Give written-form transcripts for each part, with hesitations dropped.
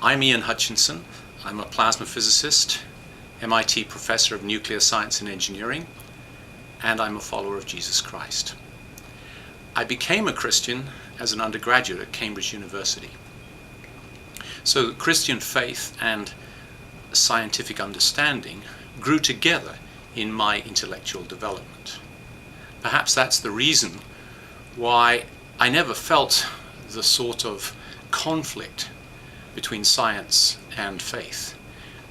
I'm Ian Hutchinson. I'm a plasma physicist, MIT professor of nuclear science and engineering, and I'm a follower of Jesus Christ. I became a Christian as an undergraduate at Cambridge University. So the Christian faith and scientific understanding grew together in my intellectual development. Perhaps that's the reason why I never felt the sort of conflict between science and faith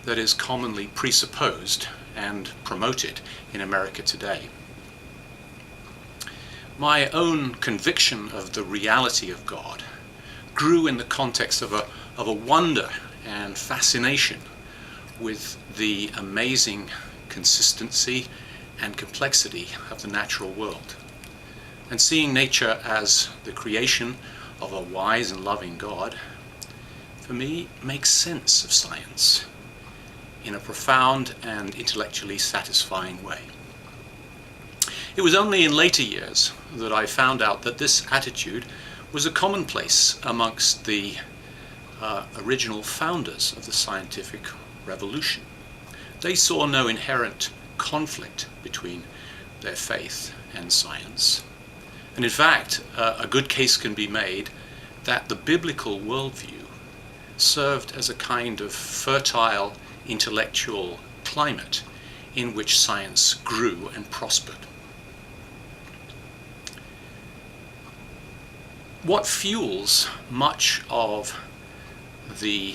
that is commonly presupposed and promoted in America today. My own conviction of the reality of God grew in the context of a wonder and fascination with the amazing consistency and complexity of the natural world. And seeing nature as the creation of a wise and loving God, for me, makes sense of science in a profound and intellectually satisfying way. It was only in later years that I found out that this attitude was a commonplace amongst the original founders of the scientific revolution. They saw no inherent conflict between their faith and science. And in fact, a good case can be made that the biblical worldview served as a kind of fertile intellectual climate in which science grew and prospered. What fuels much of the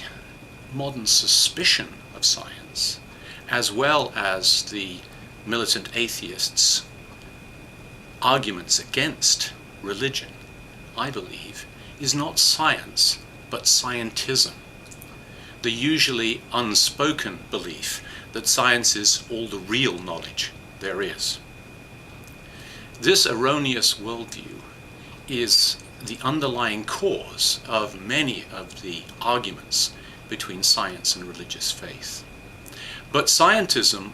modern suspicion of science, as well as the militant atheists' arguments against religion, I believe, is not science, but scientism, the usually unspoken belief that science is all the real knowledge there is. This erroneous worldview is the underlying cause of many of the arguments between science and religious faith. But scientism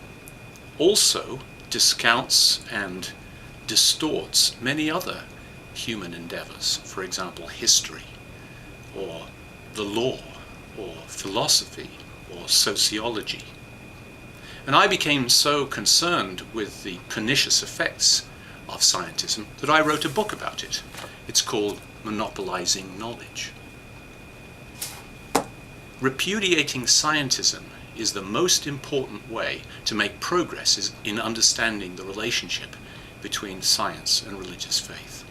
also discounts and distorts many other human endeavors, for example, history, or the law, or philosophy, or sociology. And I became so concerned with the pernicious effects of scientism that I wrote a book about it. It's called Monopolizing Knowledge. Repudiating scientism is the most important way to make progress in understanding the relationship between science and religious faith.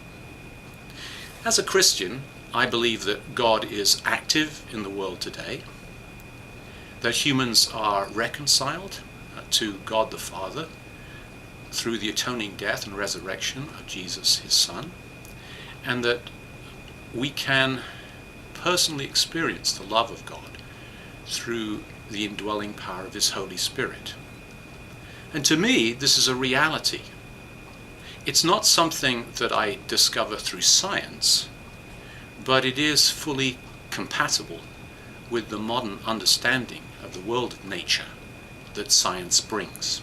As a Christian, I believe that God is active in the world today, that humans are reconciled to God the Father through the atoning death and resurrection of Jesus, his Son, and that we can personally experience the love of God through the indwelling power of his Holy Spirit. And to me, this is a reality. It's not something that I discover through science, but it is fully compatible with the modern understanding of the world of nature that science brings.